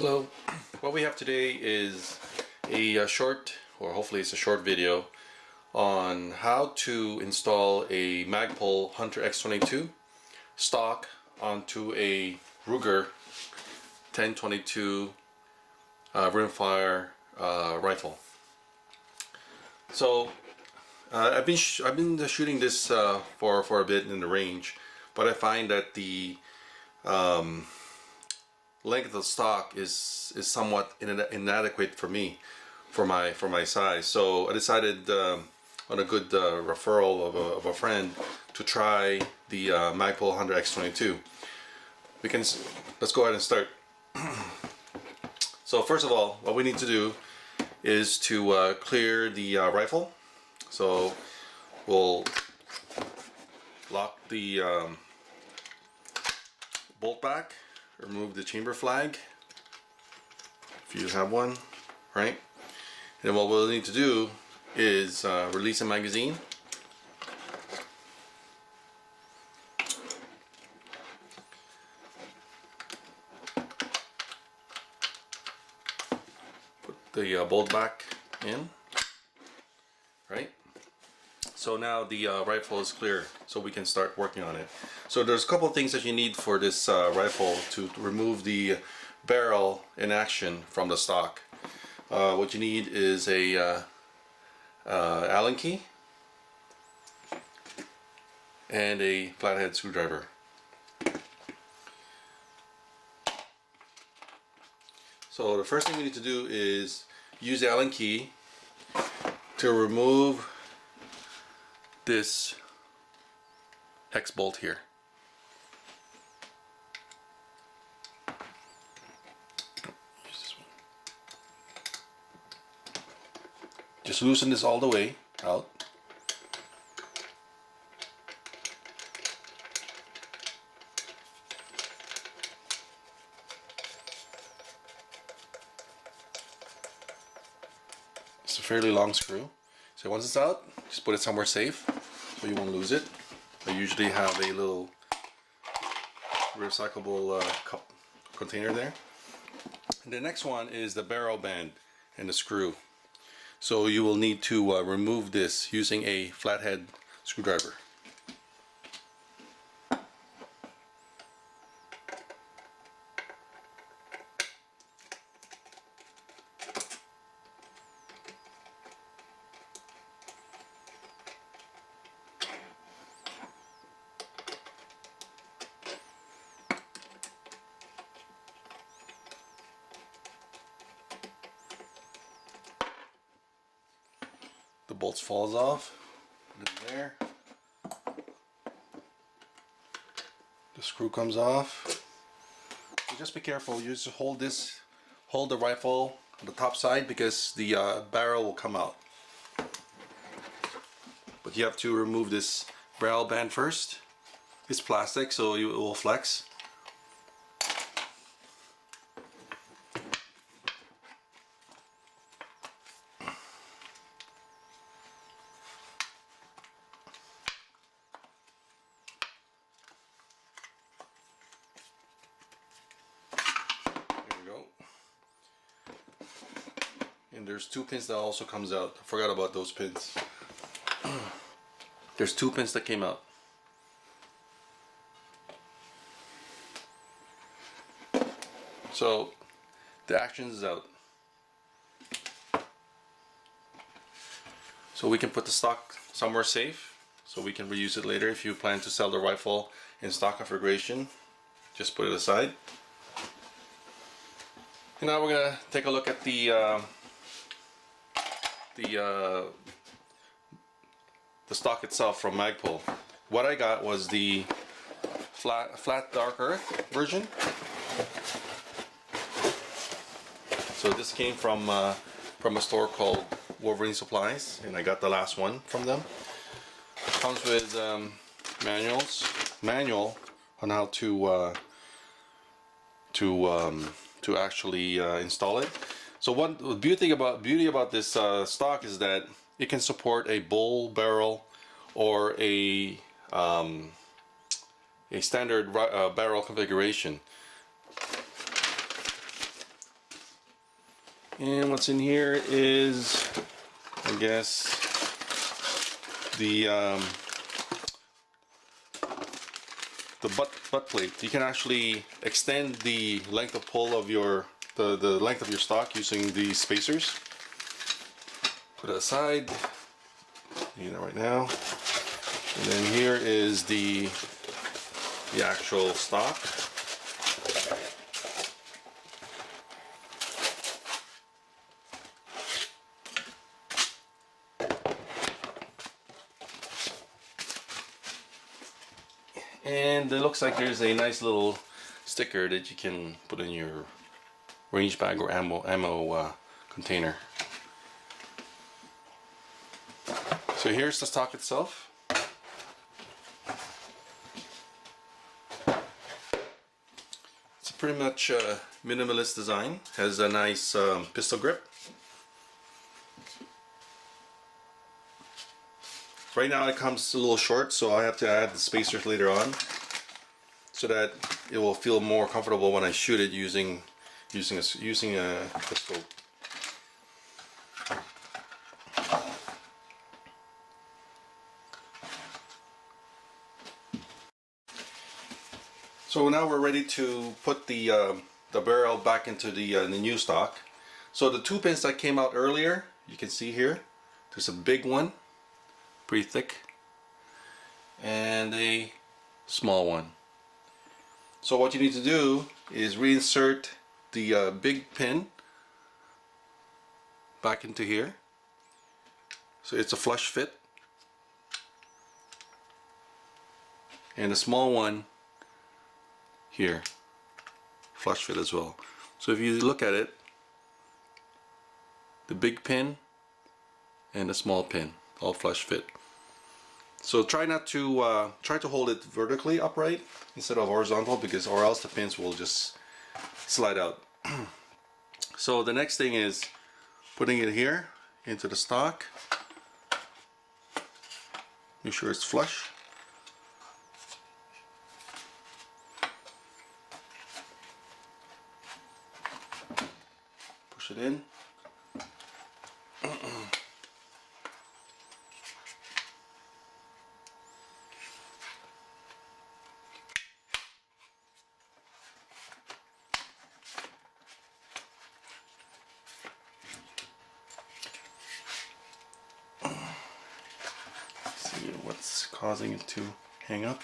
Hello. What we have today is a short, or hopefully it's a short video on how to install a Magpul Hunter X-22 stock onto a Ruger 10-22 rimfire rifle. So I've been shooting this for a bit in the range, but I find that the length of the stock is somewhat inadequate for me, for my size. So I decided on a good referral of a friend to try the Magpul Hunter X-22. Let's go ahead and start. So first of all, what we need to do is to clear the rifle. So we'll lock the bolt back, remove the chamber flag if you have one, right? And what we'll need to do is release a magazine. Put the bolt back in, right? So now the rifle is clear, so we can start working on it. So there's a couple of things that you need for this rifle to remove the barrel in action from the stock. What you need is a Allen key and a flathead screwdriver. So the first thing we need to do is use the Allen key to remove this hex bolt here. Just loosen this all the way out. It's a fairly long screw. So once it's out, just put it somewhere safe so you won't lose it. I usually have a little recyclable cup container there. And the next one is the barrel band and the screw. So you will need to remove this using a flathead screwdriver. The bolts falls off, put it in there. The screw comes off. So just be careful. You just hold the rifle on the top side because the barrel will come out. But you have to remove this barrel band first. It's plastic, so it will flex. And there's two pins that also comes out. I forgot about those pins. There's two pins that came out. So the action is out. So we can put the stock somewhere safe so we can reuse it later. If you plan to sell the rifle in stock configuration, just put it aside. And now we're gonna take a look at the stock itself from Magpul. What I got was the flat dark earth version. So this came from a store called Wolverine Supplies, and I got the last one from them. It comes with manual on how to actually install it. So one beauty about this stock is that it can support a bull barrel or a standard barrel configuration. And what's in here is, I guess, the butt plate. You can actually extend the length of pull of your the length of your stock using these spacers. Put it aside. Need it right now. And then here is the actual stock. And it looks like there's a nice little sticker that you can put in your range bag or ammo container. So here's the stock itself. It's a pretty much minimalist design. Has a nice pistol grip. Right now it comes a little short, so I have to add the spacers later on so that it will feel more comfortable when I shoot it using a scope. So now we're ready to put the barrel back into the new stock. So the two pins that came out earlier, you can see here, there's a big one, pretty thick, and a small one. So what you need to do is reinsert the big pin back into here, so it's a flush fit, and the small one here, flush fit as well. So if you look at it, the big pin and the small pin all flush fit. So try to hold it vertically upright instead of horizontal, because or else the pins will just slide out. So the next thing is putting it here into the stock. Make sure it's flush. Push it in. See what's causing it to hang up.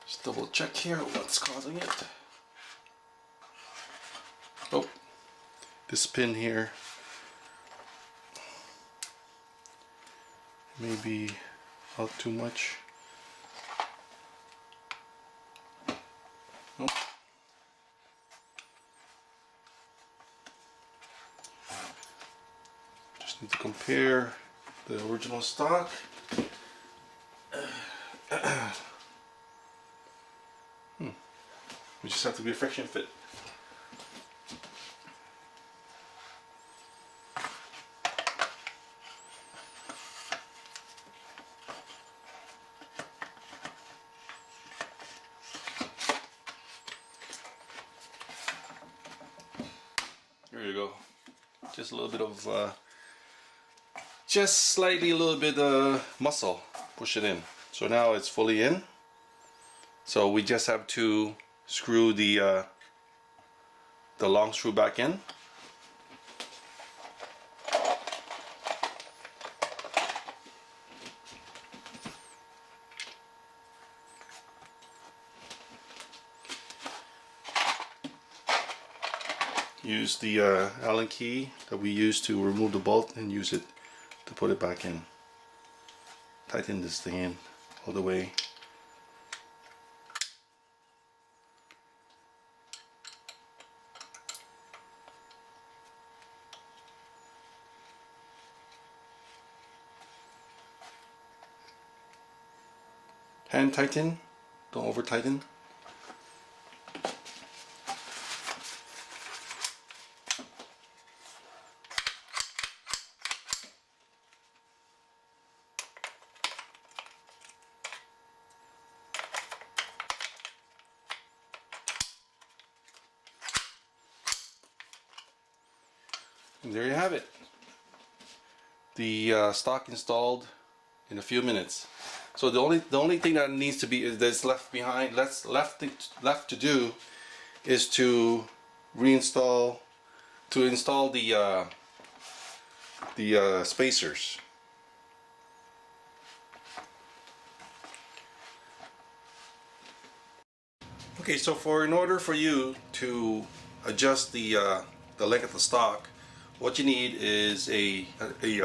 Just double check here what's causing it. Oh, this pin here may be out too much. Nope. Just need to compare the original stock. We just have to be a friction fit. There you go. Just a little bit of, just slightly a little bit muscle. Push it in. So now it's fully in. So we just have to screw the long screw back in. Use the Allen key that we used to remove the bolt and use it to put it back in. Tighten this thing in all the way. Hand tighten, don't over tighten. And there you have it. The stock installed in a few minutes. So the only thing that needs to be that's left behind, left to do, is to install the spacers. Okay, so in order for you to adjust the length of the stock, what you need is a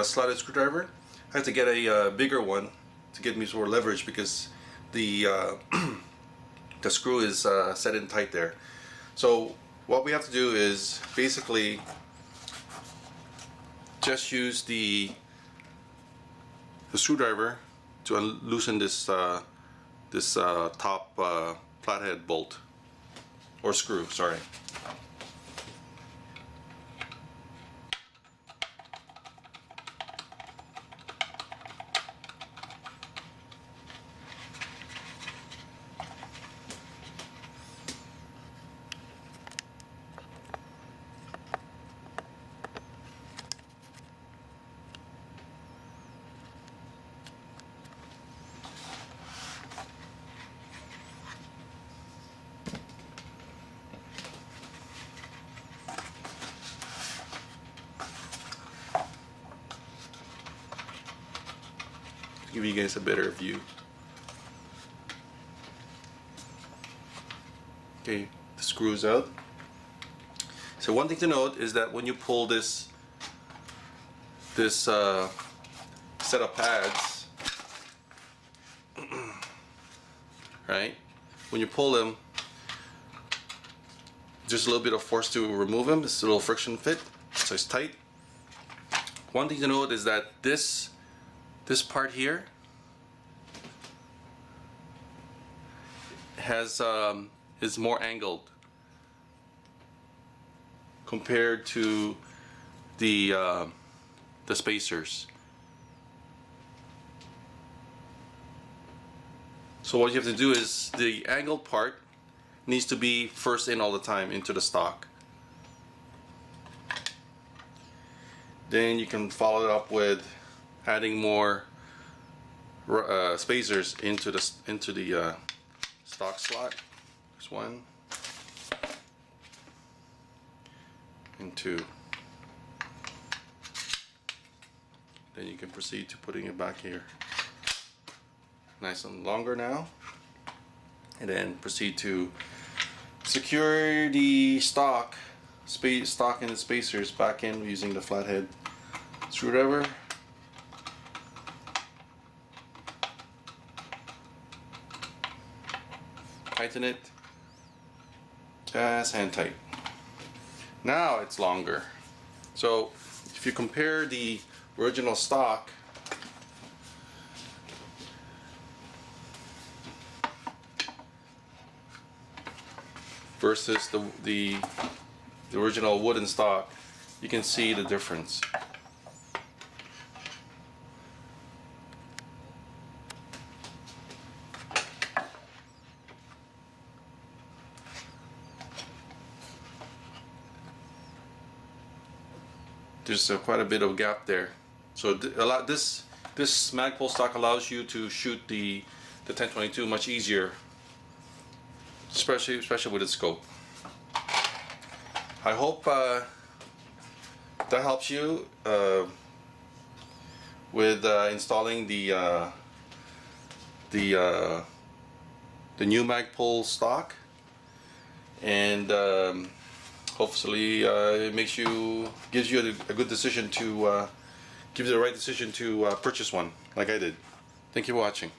slotted screwdriver. I have to get a bigger one to get me some more leverage because the the screw is set in tight there. So what we have to do is basically just use the screwdriver to loosen this top flathead bolt or screw, sorry. Give you guys a better view. Okay, the screws out. So one thing to note is that when you pull this set of pads, right? When you pull them, there's a little bit of force to remove them. It's a little friction fit, so it's tight. One thing to note is that this part here is more angled compared to the spacers. So what you have to do is the angled part needs to be first in all the time into the stock. Then you can follow it up with adding more spacers into the stock slot. There's one and two. Then you can proceed to putting it back here. Nice and longer now. And then proceed to secure the stock and the spacers back in using the flathead screwdriver. Tighten it, just hand tight. Now it's longer. So if you compare the original stock versus the original wooden stock, you can see the difference. There's quite a bit of gap there. So this Magpul stock allows you to shoot the 1022 much easier, especially with its scope. I hope that helps you with installing the new Magpul stock, and hopefully it gives you a good decision to gives you the right decision to purchase one like I did. Thank you for watching.